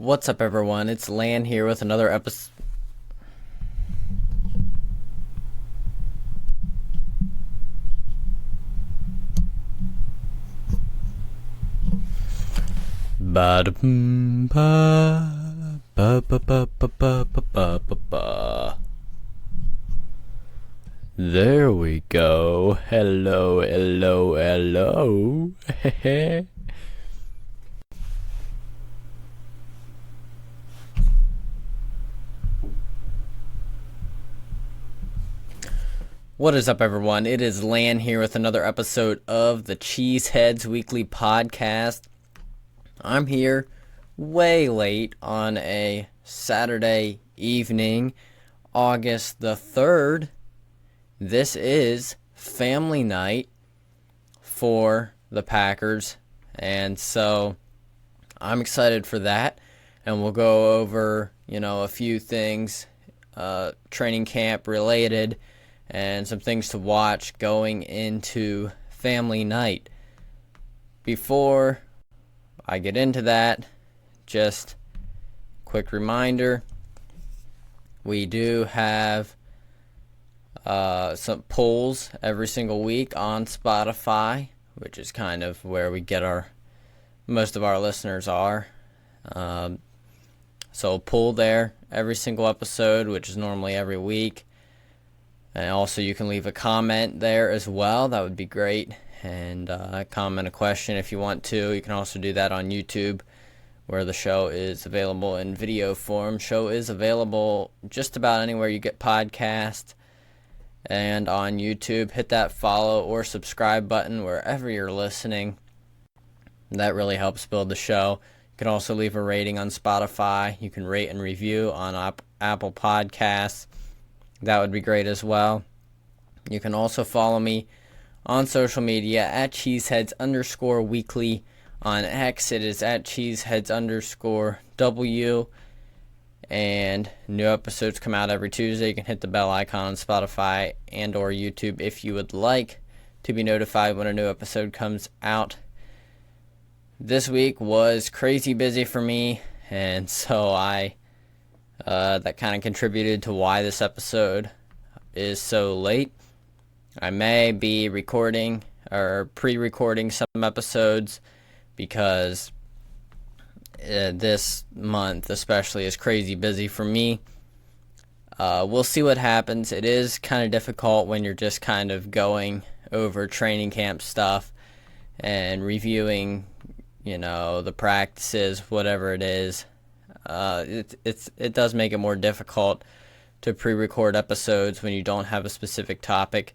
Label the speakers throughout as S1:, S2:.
S1: What's up, everyone? It's Lan here with another episode. There we go. Hello. What is up, everyone? It is Lan here with another episode of the Cheeseheadz Weekly Podcast. I'm here way late on a Saturday evening, August the 3rd. This is family night for the Packers, and so I'm excited for that, and we'll go over, a few things, training camp related, and some things to watch going into family night. Before I get into that, just quick reminder, we do have some polls every single week on Spotify, which is kind of where we get most of our listeners are. So poll there every single episode, which is normally every week. And also you can leave a comment there as well. That would be great. And comment a question if you want to. You can also do that on YouTube, where the show is available in video form. Show is available just about anywhere you get podcasts. And on YouTube, hit that follow or subscribe button wherever you're listening. That really helps build the show. You can also leave a rating on Spotify. You can rate and review on Apple Podcasts. That would be great as well. You can also follow me on social media at Cheeseheadz_weekly. On X, it is at Cheeseheadz_W. And new episodes come out every Tuesday. You can hit the bell icon on Spotify and or YouTube if you would like to be notified when a new episode comes out. This week was crazy busy for me, and so that kind of contributed to why this episode is so late. I may be recording or pre-recording some episodes because this month especially is crazy busy for me. We'll see what happens. It is kind of difficult when you're just kind of going over training camp stuff and reviewing, the practices, whatever it is. It does make it more difficult to pre-record episodes when you don't have a specific topic.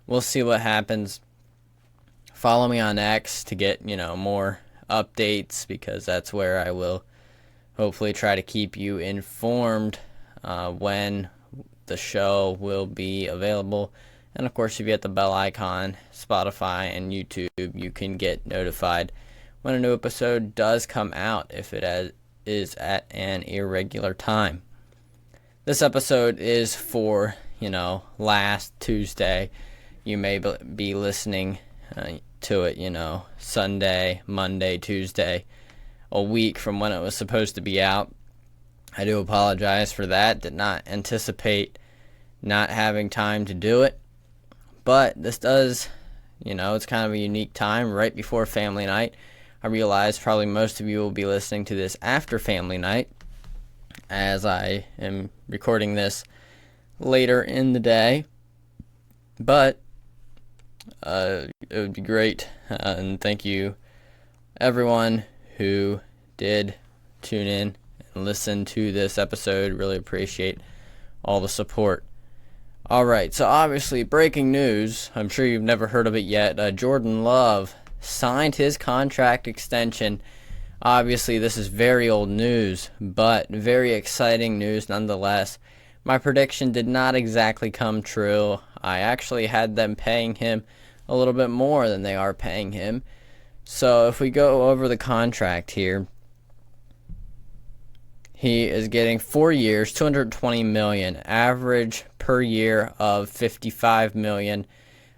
S1: We'll see what happens. Follow me on X to get, more updates, because that's where I will hopefully try to keep you informed when the show will be available. And of course, if you hit the bell icon, Spotify and YouTube, you can get notified when a new episode does come out if it is at an irregular time. This episode is for, last Tuesday. You may be listening to it, Sunday, Monday, Tuesday, a week from when it was supposed to be out. I do apologize for that. Did not anticipate not having time to do it. But this does, it's kind of a unique time right before family night. I realize probably most of you will be listening to this after family night, as I am recording this later in the day. But it would be great, and thank you everyone who did tune in and listen to this episode. Really appreciate all the support. Alright, so obviously breaking news, I'm sure you've never heard of it yet. Jordan Love signed his contract extension. Obviously this is very old news, but very exciting news nonetheless. My prediction did not exactly come true. I actually had them paying him a little bit more than they are paying him. So if we go over the contract here, he is getting 4 years, $220 million, average per year of $55 million.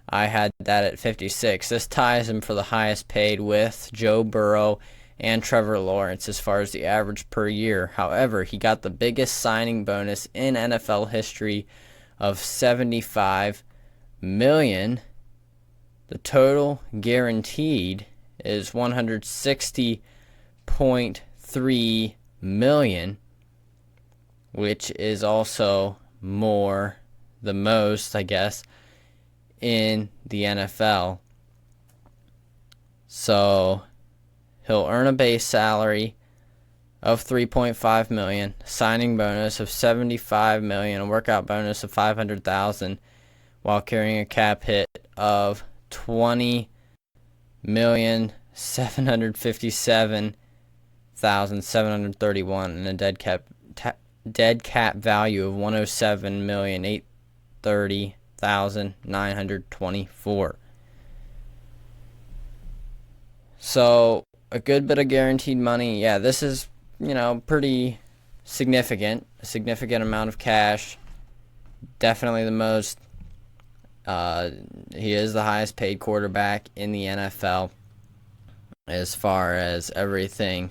S1: I had that at 56. This ties him for the highest paid with Joe Burrow and Trevor Lawrence as far as the average per year. However, he got the biggest signing bonus in NFL history of $75 million. The total guaranteed is $160.3 million, which is also the most, I guess, in the NFL. So he'll earn a base salary of $3.5 million, signing bonus of $75 million, a workout bonus of $500,000, while carrying a cap hit of $20,757,731 and a dead cap value of $107,830,924. So a good bit of guaranteed money. Yeah, this is, pretty significant. A significant amount of cash. Definitely the most. He is the highest paid quarterback in the NFL as far as everything,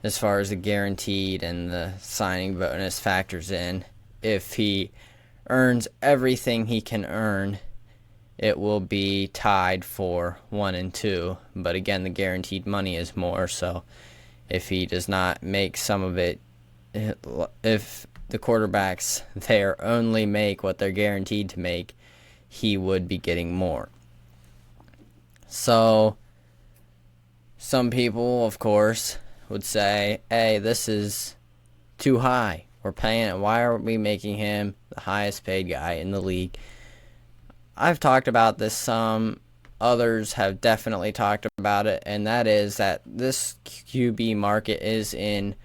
S1: as far as the guaranteed and the signing bonus factors in. If he earns everything he can earn, it will be tied for 1 and 2. But again, the guaranteed money is more, so if he does not make some of it, if the quarterbacks there only make what they're guaranteed to make, he would be getting more. So some people, of course, would say, hey, this is too high. We're paying it. Why are we making him the highest paid guy in the league? I've talked about this some. Others have definitely talked about it, and that is that this QB market is in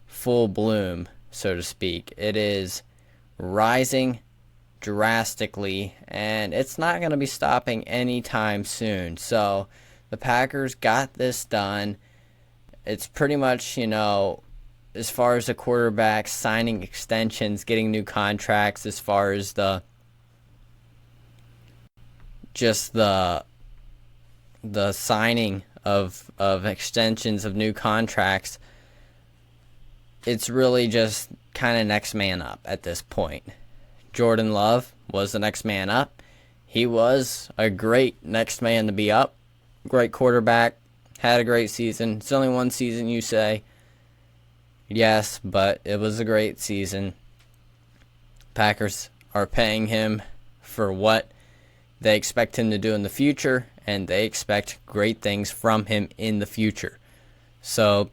S1: full bloom, so to speak. It is rising drastically, and it's not going to be stopping anytime soon. So the Packers got this done. It's pretty much, as far as the quarterbacks signing extensions, getting new contracts, as far as the signing of extensions of new contracts, it's really just kind of next man up at this point. Jordan Love was the next man up. He was a great next man to be up. Great quarterback. Had a great season. It's only one season, you say. Yes, but it was a great season. Packers are paying him for what they expect him to do in the future, and they expect great things from him in the future. So,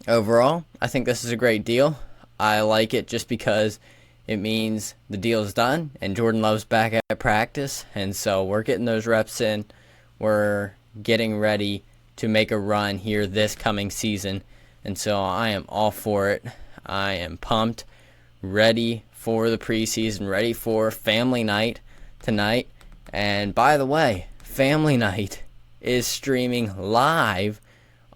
S1: overall, I think this is a great deal. I like it just because it means the deal is done, and Jordan Love's back at practice, and so we're getting those reps in. We're getting ready to make a run here this coming season, and so I am all for it. I am pumped, ready for the preseason, ready for family night tonight. And by the way, family night is streaming live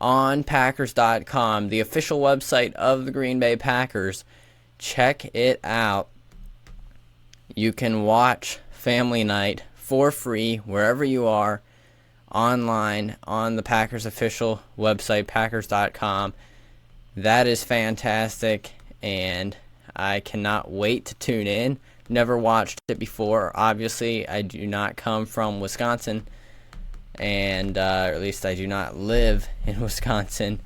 S1: on Packers.com, the official website of the Green Bay Packers. Check it out. You can watch family night for free wherever you are, online on the Packers official website, Packers.com. That is fantastic, and I cannot wait to tune in. Never watched it before. Obviously, I do not come from Wisconsin, and or at least I do not live in Wisconsin.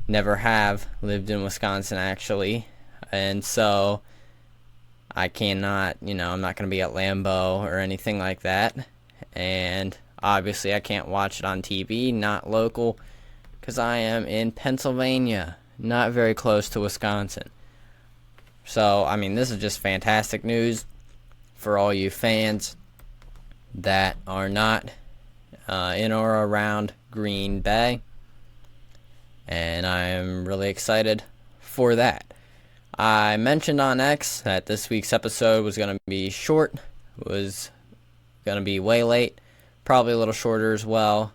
S1: Never have lived in Wisconsin, actually. And so I cannot, I'm not going to be at Lambeau or anything like that. And obviously I can't watch it on TV, not local, because I am in Pennsylvania, not very close to Wisconsin. So, this is just fantastic news for all you fans that are not in or around Green Bay. And I am really excited for that. I mentioned on X that this week's episode was going to be short, was going to be way late, probably a little shorter as well.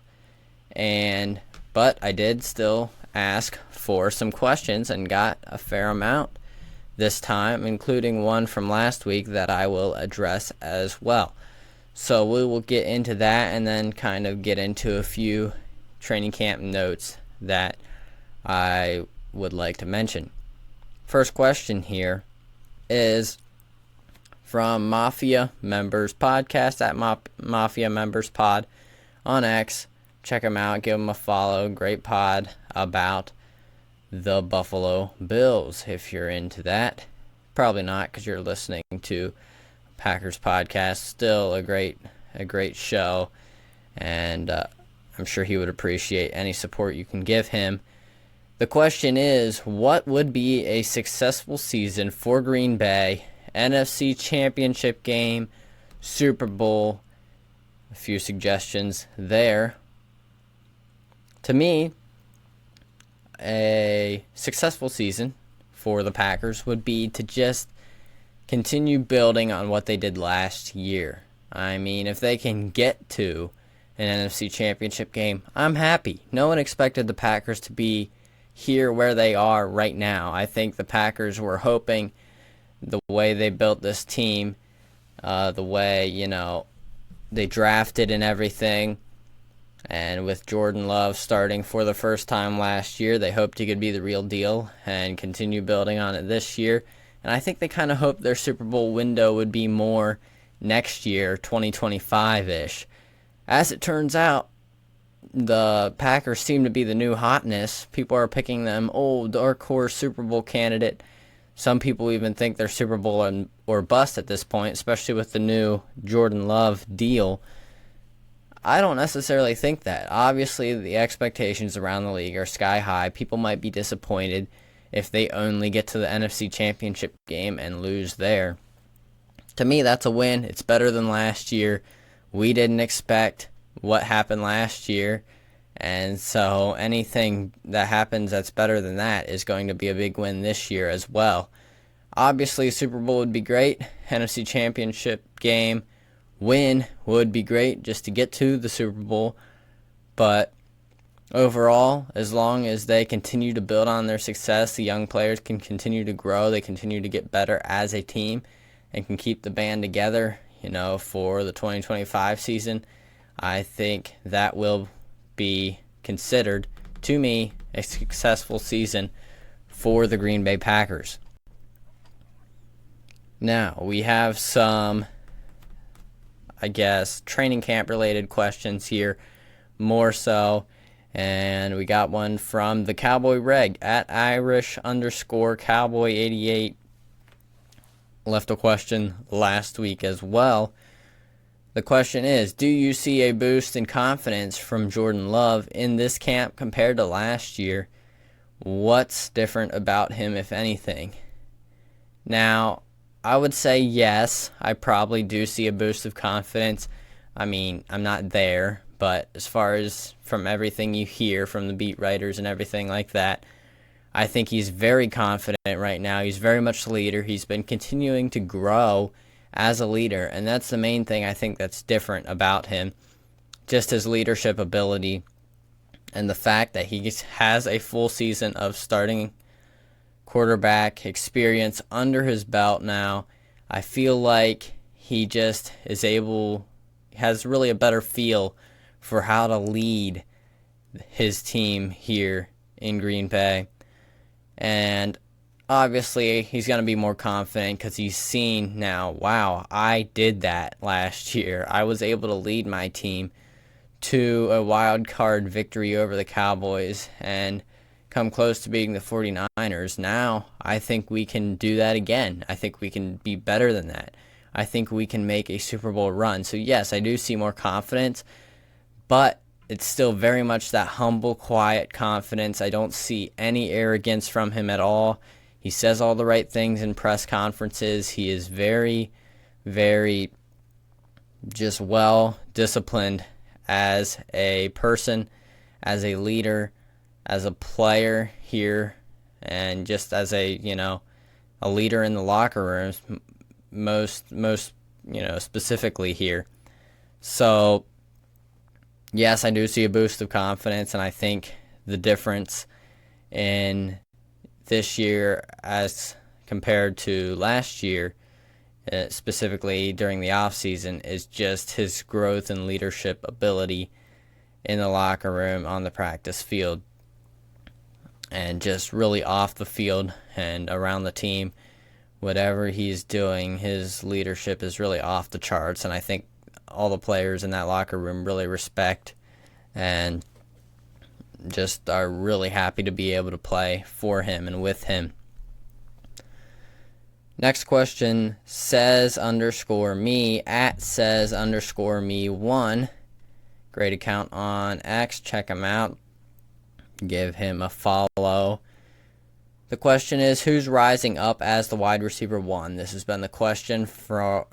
S1: But I did still ask for some questions and got a fair amount this time, including one from last week that I will address as well. So we will get into that and then kind of get into a few training camp notes that I would like to mention. First question here is from Mafia Members Podcast at Mafia Members Pod on X. Check them out. Give them a follow. Great pod about the Buffalo Bills if you're into that. Probably not because you're listening to Packers podcast. Still a great show, and I'm sure he would appreciate any support you can give him. The question is, what would be a successful season for Green Bay? NFC Championship game, Super Bowl. A few suggestions there. To me, a successful season for the Packers would be to just continue building on what they did last year. I mean, if they can get to an NFC Championship game, I'm happy. No one expected the Packers to be here where they are right now. I think the Packers were hoping the way they built this team, the way, they drafted and everything, and with Jordan Love starting for the first time last year, they hoped he could be the real deal and continue building on it this year. And I think they kind of hoped their Super Bowl window would be more next year, 2025-ish. As it turns out, the Packers seem to be the new hotness. People are picking them, dark horse Super Bowl candidate. Some people even think they're Super Bowl or bust at this point, especially with the new Jordan Love deal. I don't necessarily think that. Obviously, the expectations around the league are sky high. People might be disappointed if they only get to the NFC Championship game and lose there. To me, that's a win. It's better than last year. We didn't expect what happened last year, and so anything that happens that's better than that is going to be a big win this year as well. Obviously, Super Bowl would be great. NFC Championship game win would be great just to get to the Super Bowl, but overall, as long as they continue to build on their success, the young players can continue to grow, they continue to get better as a team, and can keep the band together, for the 2025 season, I think that will be considered, to me, a successful season for the Green Bay Packers. Now, we have some, training camp related questions here, more so. And we got one from the Cowboy Reg at Irish_Cowboy88. Left a question last week as well. The question is, do you see a boost in confidence from Jordan Love in this camp compared to last year? What's different about him, if anything? Now, I would say yes, I probably do see a boost of confidence. I mean, I'm not there, but as far as from everything you hear from the beat writers and everything like that, I think he's very confident right now. He's very much the leader. He's been continuing to grow as a leader, and that's the main thing I think that's different about him. Just his leadership ability and the fact that he has a full season of starting quarterback experience under his belt now. I feel like he just has really a better feel for how to lead his team here in Green Bay. And obviously, he's going to be more confident because he's seen now, wow, I did that last year. I was able to lead my team to a wild card victory over the Cowboys and come close to beating the 49ers. Now, I think we can do that again. I think we can be better than that. I think we can make a Super Bowl run. So, yes, I do see more confidence, but it's still very much that humble, quiet confidence. I don't see any arrogance from him at all. He says all the right things in press conferences. He is very, very just well-disciplined as a person, as a leader, as a player here, and just as a leader in the locker rooms, most specifically here. So, yes, I do see a boost of confidence, and I think the difference in this year as compared to last year, specifically during the offseason, is just his growth and leadership ability in the locker room, on the practice field. and just really off the field and around the team. Whatever he's doing, his leadership is really off the charts, and I think all the players in that locker room really respect and just are really happy to be able to play for him and with him. Next question, says_me, at says_me1. Great account on X. Check him out. Give him a follow. The question is, who's rising up as the wide receiver one? This has been the question for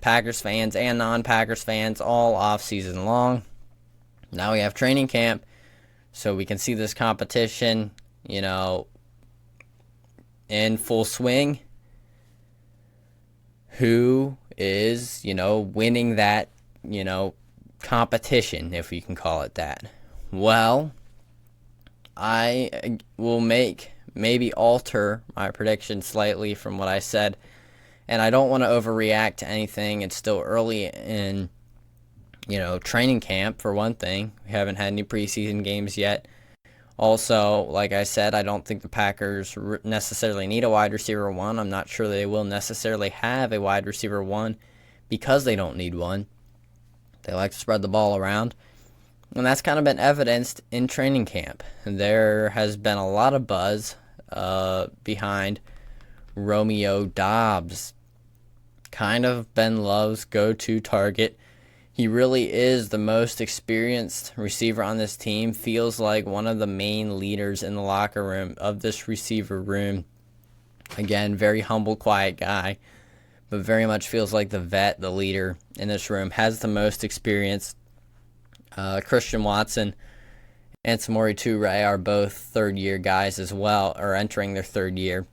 S1: Packers fans and non-Packers fans all off-season long. Now we have training camp, so we can see this competition, in full swing. Who is, winning that, competition, if you can call it that? Well, I will maybe alter my prediction slightly from what I said, and I don't want to overreact to anything. It's still early in, training camp, for one thing. We haven't had any preseason games yet. Also, like I said, I don't think the Packers necessarily need a wide receiver one. I'm not sure they will necessarily have a wide receiver one because they don't need one. They like to spread the ball around. And that's kind of been evidenced in training camp. There has been a lot of buzz behind Romeo Doubs. Kind of Ben Love's go-to target. He really is the most experienced receiver on this team. Feels like one of the main leaders in the locker room of this receiver room. Again, very humble, quiet guy, but very much feels like the vet, the leader in this room. Has the most experience. Christian Watson and Samori Toure are both third-year guys as well, or entering their third year.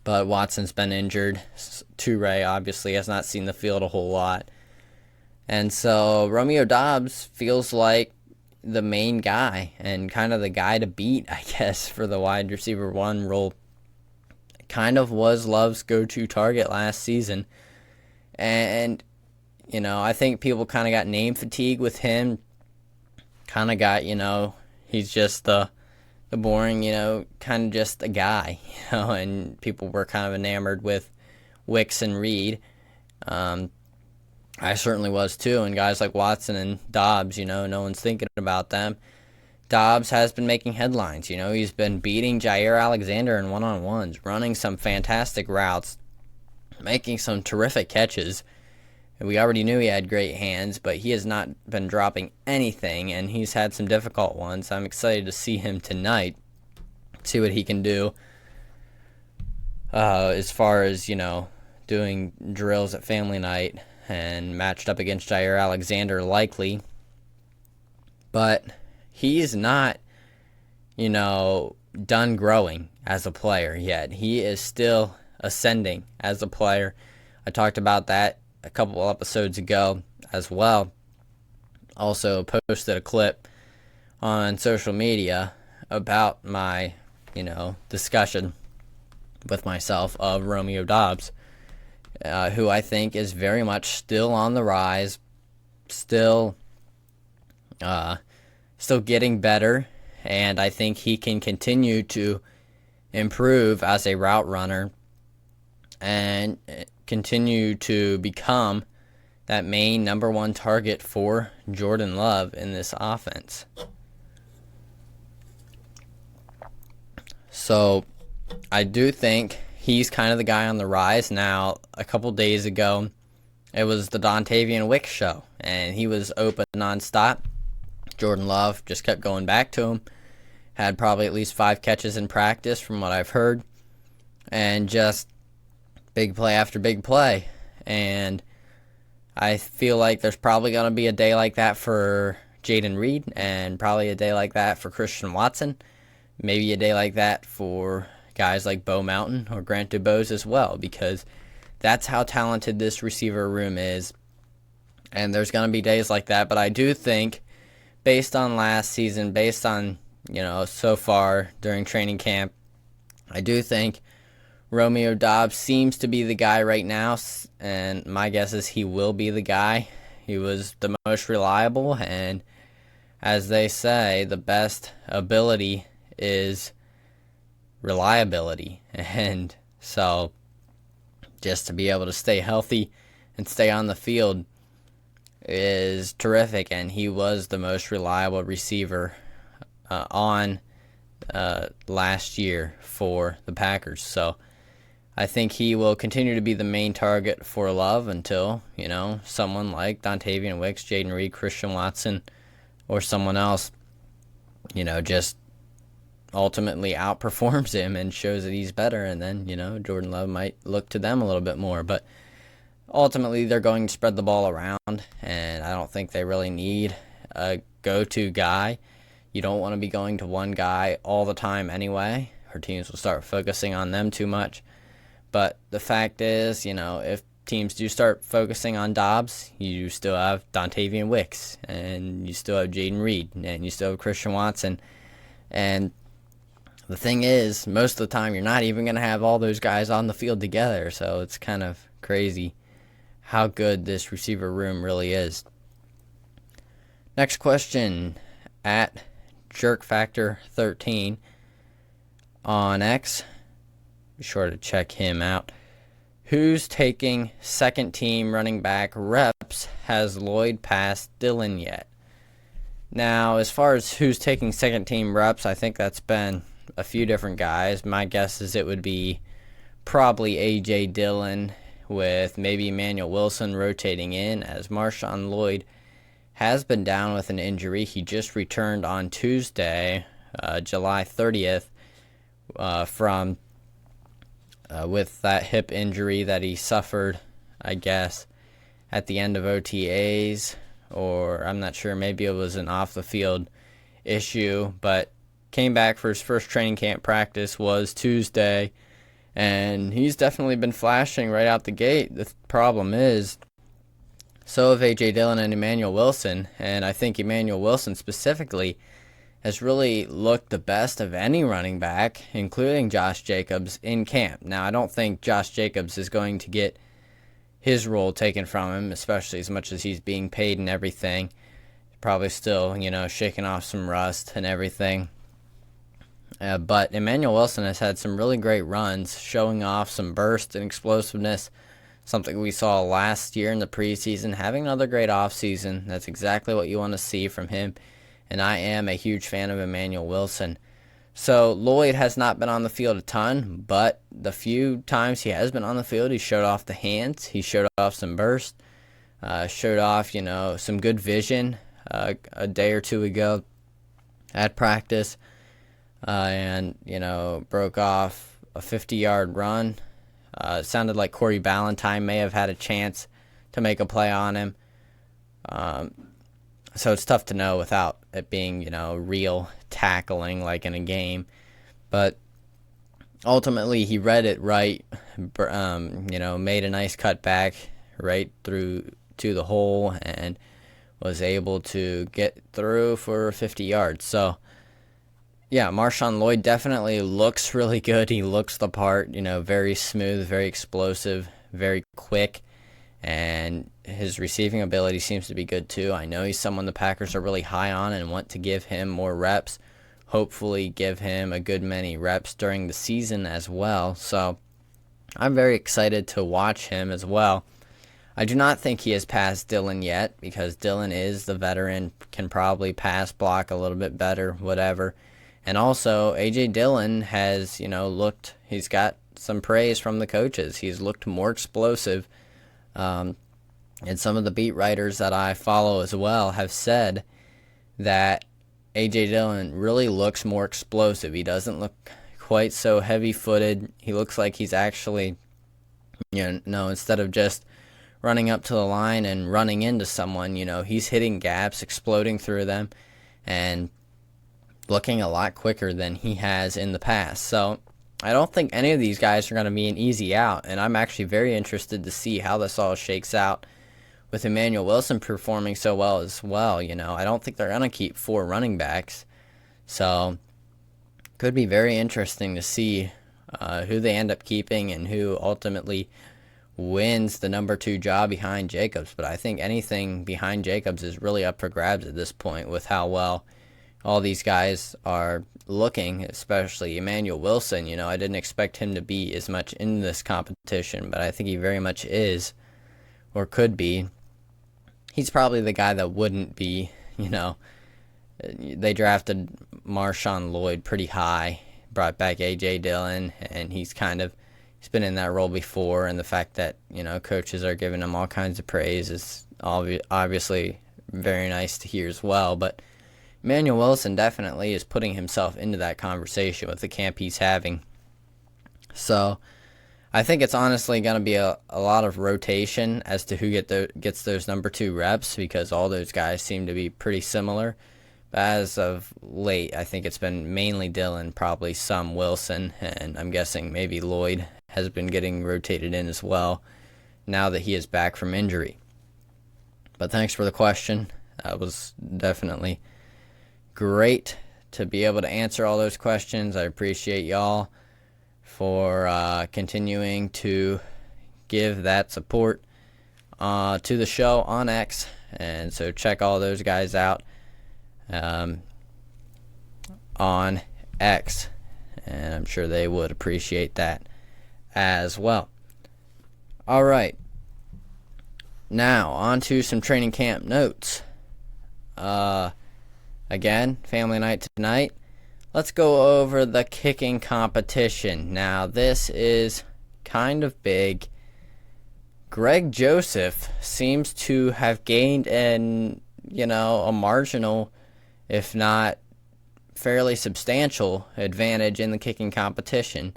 S1: But Watson's been injured. Toure obviously has not seen the field a whole lot. And so Romeo Doubs feels like the main guy and kind of the guy to beat, I guess, for the wide receiver one role. Kind of was Love's go-to target last season. And, I think people kind of got name fatigue with him. Kind of got, he's just the boring, kind of just a guy, and people were kind of enamored with Wicks and Reed. I certainly was too, and guys like Watson and Doubs, no one's thinking about them. Doubs has been making headlines, he's been beating Jair Alexander in one-on-ones, running some fantastic routes, making some terrific catches. And we already knew he had great hands, but he has not been dropping anything, and he's had some difficult ones. I'm excited to see him tonight, see what he can do as far as, doing drills at family night and matched up against Jair Alexander likely. But he's not, done growing as a player yet. He is still ascending as a player. I talked about that a couple episodes ago as well. Also posted a clip on social media about my, discussion with myself of Romeo Doubs. Who I think is very much still on the rise, still getting better, and I think he can continue to improve as a route runner and continue to become that main number one target for Jordan Love in this offense. So I do think he's kind of the guy on the rise. Now, a couple days ago, it was the Dontavian Wicks show, and he was open nonstop. Jordan Love just kept going back to him. Had probably at least 5 catches in practice from what I've heard. And just big play after big play. And I feel like there's probably going to be a day like that for Jaden Reed, and probably a day like that for Christian Watson. Maybe a day like that for guys like Bo Mountain or Grant DuBose as well, because that's how talented this receiver room is. And there's going to be days like that, but I do think, based on last season, based on, so far during training camp, I do think Romeo Doubs seems to be the guy right now, and my guess is he will be the guy. He was the most reliable, and as they say, the best ability is reliability. And so just to be able to stay healthy and stay on the field is terrific. And he was the most reliable receiver on last year for the Packers. So I think he will continue to be the main target for Love until, someone like Dontavian Wicks, Jaden Reed, Christian Watson, or someone else, just ultimately outperforms him and shows that he's better. And then, Jordan Love might look to them a little bit more. But ultimately, they're going to spread the ball around, and I don't think they really need a go-to guy. You don't want to be going to one guy all the time anyway, or teams will start focusing on them too much. But the fact is, if teams do start focusing on Dobbs, you still have Dontavian Wicks, and you still have Jaden Reed, and you still have Christian Watson. And the thing is, most of the time, you're not even going to have all those guys on the field together. So it's kind of crazy how good this receiver room really is. Next question, at JerkFactor13 on X. Be sure to check him out. Who's taking second team running back reps? Has Lloyd passed Dillon yet? Now, as far as who's taking second team reps, I think that's been a few different guys. My guess is it would be probably A.J. Dillon with maybe Emmanuel Wilson rotating in, as Marshawn Lloyd has been down with an injury. He just returned on Tuesday, July 30th, from with that hip injury that he suffered, I guess, at the end of OTAs, or I'm not sure, maybe it was an off-the-field issue, but came back for his first training camp practice was Tuesday, and he's definitely been flashing right out the gate. The problem is, so have A.J. Dillon and Emmanuel Wilson, and I think Emmanuel Wilson specifically has really looked the best of any running back, including Josh Jacobs, in camp. Now, I don't think Josh Jacobs is going to get his role taken from him, especially as much as he's being paid and everything. Probably still, shaking off some rust and everything. But Emmanuel Wilson has had some really great runs, showing off some burst and explosiveness, something we saw last year in the preseason, having another great offseason. That's exactly what you want to see from him. And I am a huge fan of Emmanuel Wilson. So Lloyd has not been on the field a ton, but the few times he has been on the field, he showed off the hands, he showed off some burst, showed off, some good vision a day or two ago at practice, and, broke off a 50-yard run. It sounded like Corey Ballantyne may have had a chance to make a play on him. So it's tough to know without it being, real tackling like in a game. But ultimately, he read it right, made a nice cutback right through to the hole and was able to get through for 50 yards. So, yeah, Marshawn Lloyd definitely looks really good. He looks the part, very smooth, very explosive, very quick. And his receiving ability seems to be good too. I know he's someone the Packers are really high on and want to give him more reps. Hopefully give him a good many reps during the season as well. So I'm very excited to watch him as well. I do not think he has passed Dillon yet, because Dillon is the veteran, can probably pass block a little bit better, whatever. And also, A.J. Dillon has, he's got some praise from the coaches. He's looked more explosive. And some of the beat writers that I follow as well have said that A.J. Dillon really looks more explosive. He doesn't look quite so heavy-footed. He looks like he's actually, instead of just running up to the line and running into someone, he's hitting gaps, exploding through them, and looking a lot quicker than he has in the past. So I don't think any of these guys are going to be an easy out, and I'm actually very interested to see how this all shakes out with Emmanuel Wilson performing so well as well. I don't think they're going to keep 4 running backs, so could be very interesting to see who they end up keeping and who ultimately wins the number 2 job behind Jacobs. But I think anything behind Jacobs is really up for grabs at this point with how well all these guys are looking, especially Emmanuel Wilson. I didn't expect him to be as much in this competition, but I think he very much is, or could be. He's probably the guy that wouldn't be. They drafted Marshawn Lloyd pretty high, brought back A.J. Dillon, and he's been in that role before, and the fact that, coaches are giving him all kinds of praise is obviously very nice to hear as well. But Emmanuel Wilson definitely is putting himself into that conversation with the camp he's having. So I think it's honestly going to be a lot of rotation as to who gets those number 2 reps, because all those guys seem to be pretty similar. But as of late, I think it's been mainly Dillon, probably some Wilson, and I'm guessing maybe Lloyd has been getting rotated in as well now that he is back from injury. But thanks for the question. That was definitely great to be able to answer all those questions. I appreciate y'all for continuing to give that support to the show on X. And so check all those guys out on X, and I'm sure they would appreciate that as well. All right, now on to some training camp notes. Again, family night tonight. Let's go over the kicking competition. Now, this is kind of big. Greg Joseph seems to have gained a marginal, if not fairly substantial, advantage in the kicking competition.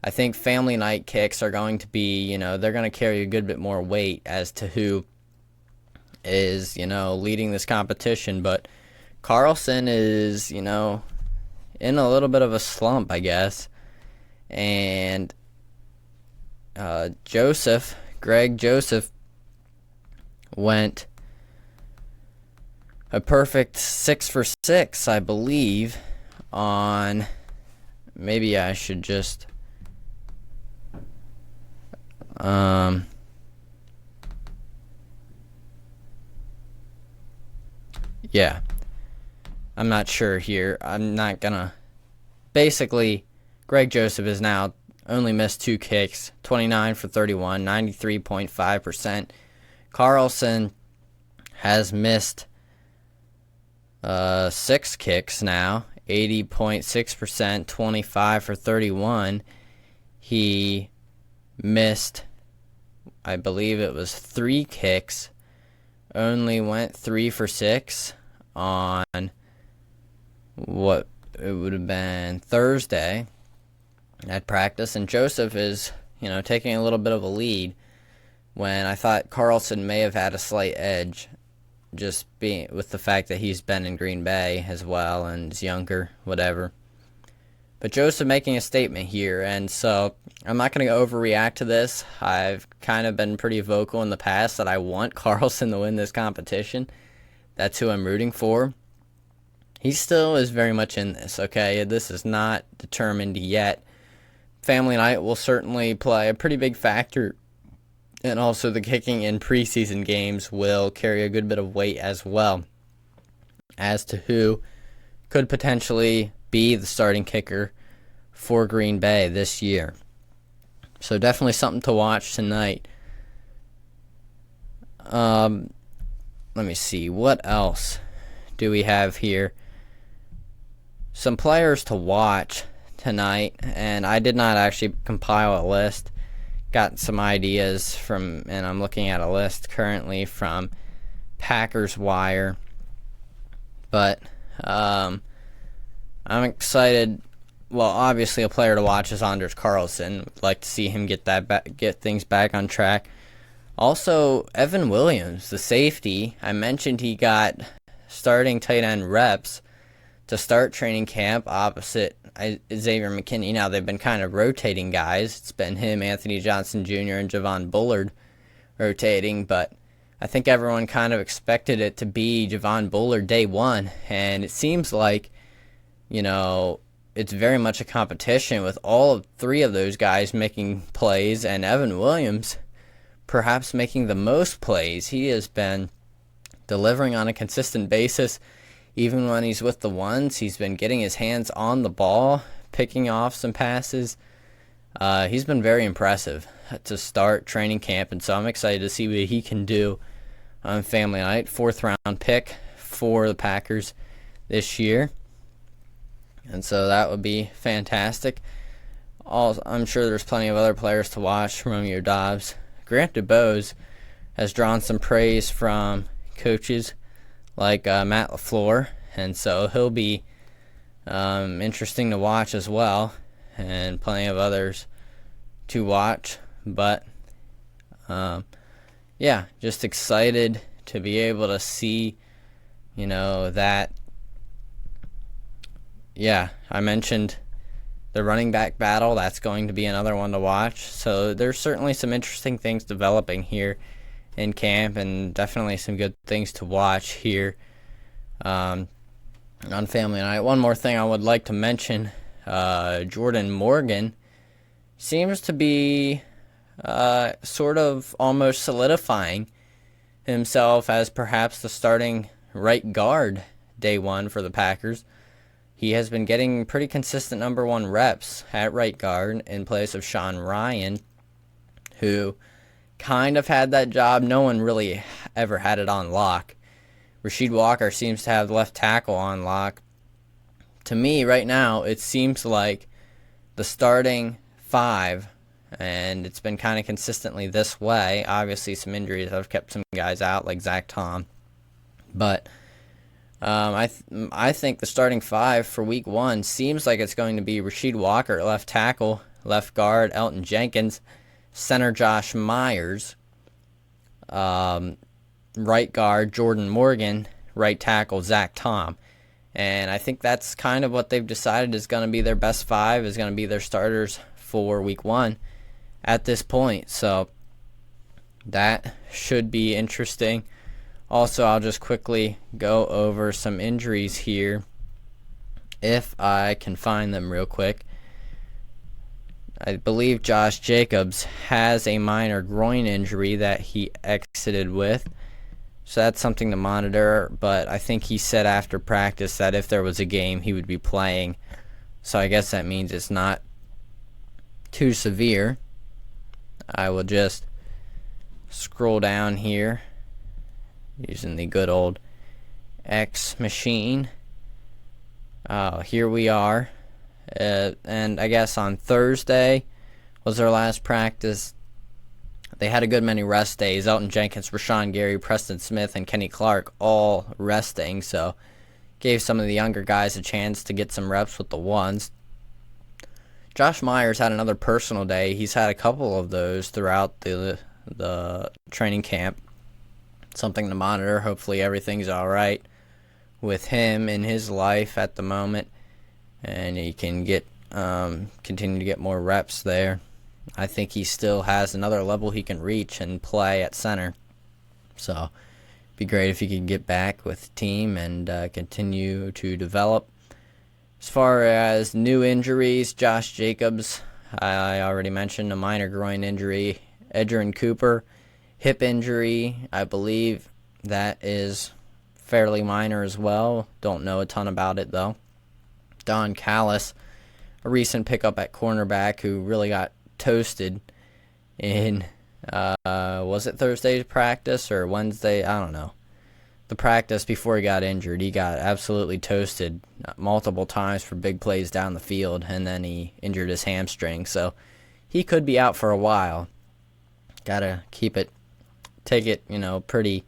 S1: I think family night kicks are going to be, they're going to carry a good bit more weight as to who is, leading this competition. But Carlson is, in a little bit of a slump, I guess. And Greg Joseph went a perfect 6 for 6, I believe, on, maybe I should just, yeah, I'm not sure here. I'm not gonna, basically, Greg Joseph has now only missed 2 kicks, 29 for 31, 93.5%. Carlson has missed 6 kicks now, 80.6%, 25 for 31. He missed, I believe it was 3 kicks, only went 3 for 6 on what it would have been Thursday at practice. And Joseph is, taking a little bit of a lead when I thought Carlson may have had a slight edge, just being with the fact that he's been in Green Bay as well and is younger, whatever. But Joseph making a statement here, and so I'm not going to overreact to this. I've kind of been pretty vocal in the past that I want Carlson to win this competition. That's who I'm rooting for. He still is very much in this, okay? This is not determined yet. Family night will certainly play a pretty big factor, and also the kicking in preseason games will carry a good bit of weight as well as to who could potentially be the starting kicker for Green Bay this year. So definitely something to watch tonight. Let me see, what else do we have here? Some players to watch tonight, and I did not actually compile a list. Got some ideas and I'm looking at a list currently from Packers Wire. But I'm excited. Well, obviously a player to watch is Anders Carlson. Would like to see him get things back on track. Also, Evan Williams, the safety. I mentioned he got starting tight end reps to start training camp opposite Xavier McKinney. Now, they've been kind of rotating guys. It's been him, Anthony Johnson Jr., and Javon Bullard rotating, but I think everyone kind of expected it to be Javon Bullard day one, and it seems like, it's very much a competition with all 3 of those guys making plays, and Evan Williams perhaps making the most plays. He has been delivering on a consistent basis. even when he's with the ones, he's been getting his hands on the ball, picking off some passes. He's been very impressive to start training camp, and so I'm excited to see what he can do on family night. 4th round pick for the Packers this year, and so that would be fantastic. I'm sure there's plenty of other players to watch. Romeo Dobbs. Grant DuBose has drawn some praise from coaches like Matt LaFleur, and so he'll be interesting to watch as well, and plenty of others to watch. But yeah, just excited to be able to see, that. Yeah, I mentioned the running back battle. That's going to be another one to watch. So there's certainly some interesting things developing here in camp, and definitely some good things to watch here on family night. One more thing I would like to mention, Jordan Morgan seems to be sort of almost solidifying himself as perhaps the starting right guard day one for the Packers. He has been getting pretty consistent number 1 reps at right guard in place of Sean Ryan, who kind of had that job. No one really ever had it on lock. Rasheed Walker seems to have left tackle on lock. To me, right now, it seems like the starting 5, and it's been kind of consistently this way. Obviously, some injuries have kept some guys out, like Zach Tom. But I think the starting 5 for week 1 seems like it's going to be Rasheed Walker, left tackle, left guard, Elton Jenkins, center Josh Myers, right guard Jordan Morgan, right tackle Zach Tom. And I think that's kind of what they've decided is going to be their best 5, is going to be their starters for week 1 at this point. So that should be interesting. Also, I'll just quickly go over some injuries here, if I can find them real quick. I believe Josh Jacobs has a minor groin injury that he exited with, so that's something to monitor. But I think he said after practice that if there was a game, he would be playing. So I guess that means it's not too severe. I will just scroll down here using the good old X machine. Here we are. And I guess on Thursday was their last practice. They had a good many rest days. Elton Jenkins, Rashawn Gary, Preston Smith, and Kenny Clark all resting. So gave some of the younger guys a chance to get some reps with the ones. Josh Myers had another personal day. He's had a couple of those throughout the training camp. Something to monitor. Hopefully everything's all right with him in his life at the moment, and he can get continue to get more reps there. I think he still has another level he can reach and play at center. So it'd be great if he could get back with the team and continue to develop. As far as new injuries, Josh Jacobs, I already mentioned a minor groin injury. Edgerrin Cooper, hip injury. I believe that is fairly minor as well. Don't know a ton about it, though. Don Callis, a recent pickup at cornerback who really got toasted in, was it Thursday's practice or Wednesday? I don't know. The practice before he got injured, he got absolutely toasted multiple times for big plays down the field, and then he injured his hamstring. So he could be out for a while. Got to take it, pretty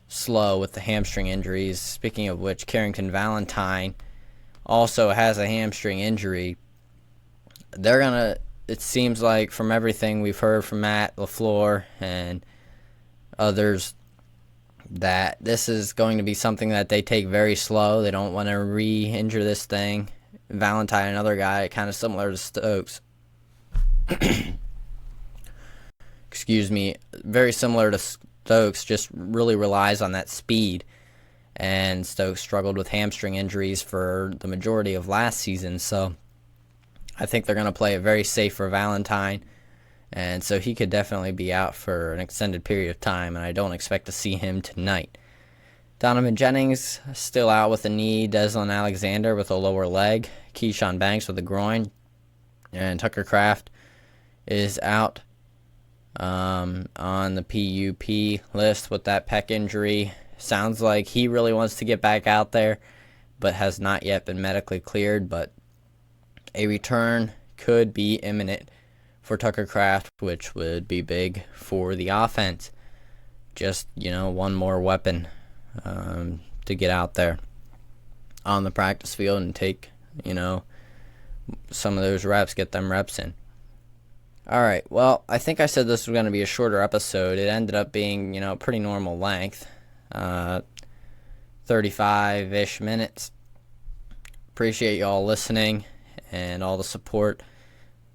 S1: slow with the hamstring injuries. Speaking of which, Carrington Valentine also has a hamstring injury. It seems like from everything we've heard from Matt LaFleur and others, that this is going to be something that they take very slow. They don't want to re-injure this thing. Valentine, another guy kind of similar to Stokes. Excuse me, very similar to Stokes, just really relies on that speed. And Stokes struggled with hamstring injuries for the majority of last season, so I think they're going to play it very safe for Valentine. And so he could definitely be out for an extended period of time, and I don't expect to see him tonight. Donovan Jennings still out with a knee. Deslin Alexander with a lower leg. Keyshawn Banks with a groin. And Tucker Kraft is out on the PUP list with that pec injury. Sounds like he really wants to get back out there, but has not yet been medically cleared. But a return could be imminent for Tucker Kraft, which would be big for the offense. Just, one more weapon to get out there on the practice field and take, some of those reps, get them reps in. All right, well, I think I said this was going to be a shorter episode. It ended up being, pretty normal length, 35-ish minutes. Appreciate you all listening and all the support.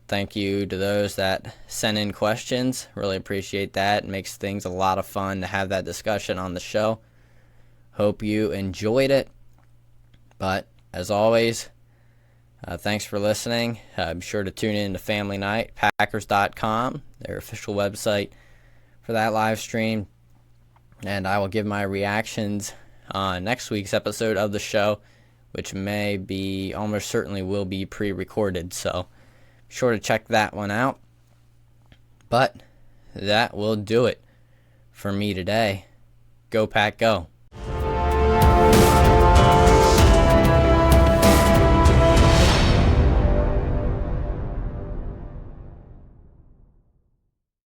S1: Thank you to those that sent in questions. Really appreciate that. It makes things a lot of fun to have that discussion on the show. Hope you enjoyed it. But, as always, thanks for listening. Be sure to tune in to Family Night, Packers.com, their official website for that live stream. And I will give my reactions on next week's episode of the show, which may be, almost certainly will be pre-recorded. So, be sure to check that one out. But that will do it for me today. Go Pack Go.